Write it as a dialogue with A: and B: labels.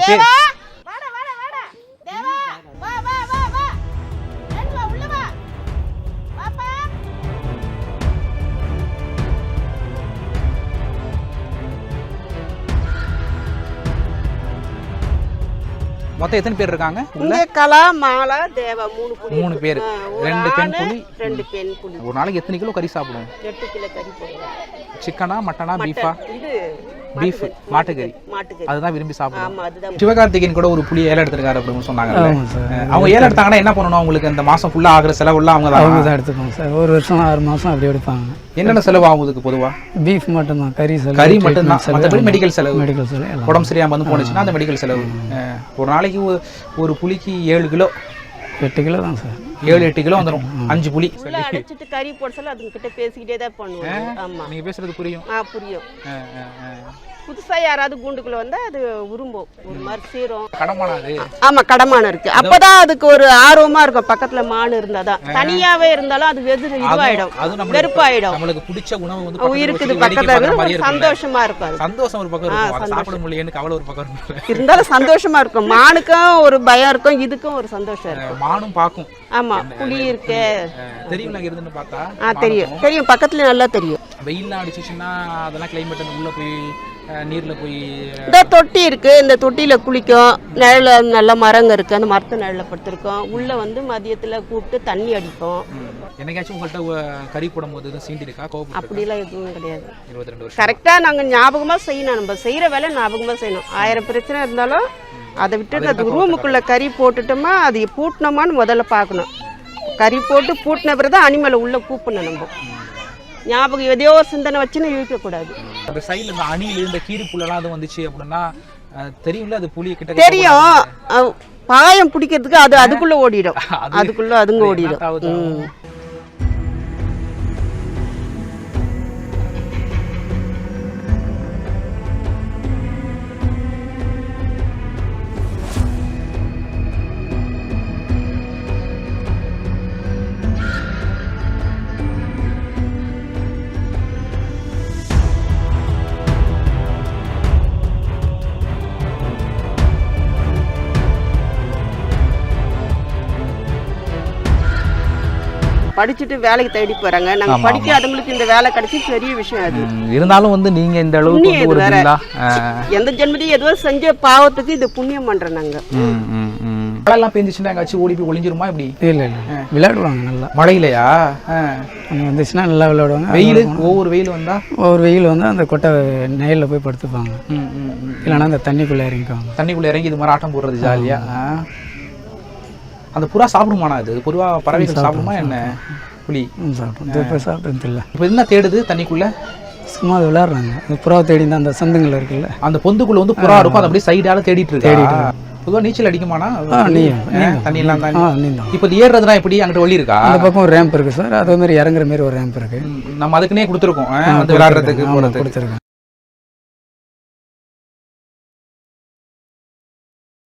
A: பேர் மொத்தம் எத்தனை பேர் இருக்காங்க?
B: இங்க கலா, மாலா, தேவா
A: 3 பேர். 2 பெண் புலி.
B: 2 பெண் புலி.
A: ஒரு நாளைக்கு எத்தனை கிலோ கறி சாப்பிடும்?
B: 8 கிலோ கறி போடுவோம்.
A: சிக்கனா, மட்டனா, பீஃபா?
B: இது
A: பீஃப், மாட்டுக்கறி.
B: மாட்டுக்கறி.
A: அதுதான் விரும்பி சாப்பிடுவோம்.
B: ஆமா, அதுதான்.
A: சிவகார்த்திகேயன் கூட ஒரு புலி ஏலம் எடுத்திருக்காரு அப்படின்னு சொன்னாங்க. அவங்க ஏலம் எடுத்தாங்கன்னா என்ன பண்ணணும்? உங்களுக்கு இந்த மாசம் ஃபுல்லா ஆகுற செலவுலாம் அவங்க
C: தான் எடுத்துப்பாங்க சார். ஒரு வருஷம் 6 மாசம் அப்படி எடுப்பாங்க.
A: என்னென்ன செலவு ஆகுதுக்கு பொதுவா?
C: பீஃப் மட்டும் தான், கறி
A: மட்டும் தான். மற்றபடி மெடிக்கல் செலவு. உடம்பு சரியாம வந்து போனுச்சுன்னா அந்த மெடிக்கல் செலவு. ஒரு நாளைக்கு ஒரு புலிக்கு 7 கிலோ
C: 8 கிலோ தான் சார்.
A: 7-8 கிலோ வந்துடும். 5 புலி
B: அடிச்சிட்டு கறி போட சொல்ல அதுங்க கிட்ட பேசிக்கிட்டே தான் பண்ணுவோம். ஆமா,
A: நீங்க பேசுறது புரியும்.
B: புரியும். புதுசா யாராவது கூண்டுக்குள்ள வந்தா அது விரும்பும், ஒரு மாதிரி சீரும்.
A: கடமானது.
B: ஆமா, கடமான இருக்கு. அப்பதான் அதுக்கு ஒரு ஆர்வமா இருக்கும். பக்கத்துல மான் இருந்தாதான். தனியாவே இருந்தாலும் அது இதுவாயிடும், வெறுப்பாயிடும்.
A: நம்மளுக்கு பிடிச்ச உணவு வந்து
B: இருக்குது பக்கத்துல, சந்தோஷமா இருக்கும்.
A: சந்தோஷம் ஒரு பக்கம் இருக்கும், சாப்பிட முடியலன்னு கவலை ஒரு பக்கம் இருக்கும்.
B: இருந்தாலும் சந்தோஷமா இருக்கும். மானுக்கும் ஒரு பயம் இருக்கும், இதுக்கும் ஒரு சந்தோஷம் இருக்கும்.
A: மானும் பாக்கும்.
B: ஆமா, புலி இருக்கு
A: தெரியும். நாங்க இருந்து பார்த்தா
B: தெரியும். தெரியும், பக்கத்துல நல்லா தெரியும்.
A: வெயில்லாம் அடிச்சுச்சுன்னா அதெல்லாம் கிளைமேட் உள்ள போய் நீர்ல போய்
B: இந்த தொட்டி இருக்கு. இந்த தொட்டியில குளிக்கும். நிழல நல்ல மரங்க இருக்கு, அந்த மரத்து நிழல படுத்திருக்கோம். உள்ள வந்து மதியத்துல கூப்பிட்டு தண்ணி அடிப்போம்.
A: என்னைக்காச்சும் உங்கள்கிட்ட கறி போடும் போது எதுவும் சீண்டி இருக்கா? கோபம்
B: அப்படிலாம் எதுவும் கிடையாது.
A: 22 வருஷம்
B: கரெக்டா நாங்க ஞாபகமா செய்யணும். நம்ம செய்யற வேலை ஞாபகமா செய்யணும். 1000 பிரச்சனை இருந்தாலும் அதை விட்டு அது ரூமுக்குள்ள கறி போட்டுட்டோமா, அது பூட்டினோமான்னு முதல்ல பார்க்கணும். கறி போட்டு பூட்டின பிறகு தான் அனிமலை உள்ள கூப்பிடணும். நம்ம ஞாபகம் எதையோ சிந்தனை வச்சுன்னு இழுக்கக்கூடாது.
A: அந்த சைடில் இந்த அணில் இந்த கீரி புல்லெல்லாம் அது வந்துச்சு அப்படின்னா தெரியும்ல, அது புலி கிட்ட
B: தெரியும். பாயம் பிடிக்கிறதுக்கு அது அதுக்குள்ள ஓடிடும். அதுக்குள்ள அதுங்க ஓடிடும். படிச்சுட்டு வேலைக்கு தேடி போறாங்க. நாங்க படிக்காதவங்களுக்கு இந்த வேலை கிடைச்சி பெரிய விஷயம். அது
A: இருந்தாலும் வந்து நீங்க இந்த அளவுக்கு
B: எந்த ஜென்மத்தையும் எதுவும் செஞ்ச பாவத்துக்கு இது புண்ணியம் பண்றோம் நாங்க.
A: மழைலாம் பெஞ்சிச்சுன்னா எங்காச்சும் ஓடி போய் ஒளிஞ்சிருமா? இப்படி
C: இல்லை விளையாடுவாங்க நல்லா.
A: மழையிலையா
C: வந்துச்சுன்னா நல்லா விளையாடுவாங்க.
A: வெயில் ஒவ்வொரு வெயில் வந்தா அந்த கொட்டை நெயில போய் படுத்துப்பாங்க. இல்லைன்னா அந்த தண்ணிக்குள்ள இறங்கிக்குவாங்க. தண்ணிக்குள்ள இறங்கி இது மாதிரி ஆட்டம் போடுறது ஜாலியா. அந்த புறா சாப்பிடுமானா? அது பொதுவா பறவைகள் சாப்பிடுமா என்ன? புலி
C: சாப்பிட்டு இல்லை.
A: இப்போ என்ன தேடுது தண்ணிக்குள்ள?
C: சும்மா அது விளையாடுறாங்க. அந்த புறாவை தேடி தான் அந்த சந்துங்கள் இருக்குல்ல, அந்த
A: பொந்துக்குள்ள வந்து புறா இருக்கும். அது அப்படியே சைடால தேடிட்டு இருக்கு. பொதுவாக நீச்சல் அடிக்குமானா? தண்ணியெல்லாம் தாண்டி இப்போ ஏறுறதுனா எப்படி? அங்கிட்ட வழி இருக்கா?
C: அந்த பக்கம் ஒரு ரேம்ப் இருக்கு சார். அதே மாதிரி இறங்குற மாதிரி ஒரு ரேம்ப் இருக்கு.
A: நம்ம அதுக்குன்னே கொடுத்துருக்கோம் விளையாடுறதுக்கு போகிறதுக்கு கொடுத்துருக்கோம்.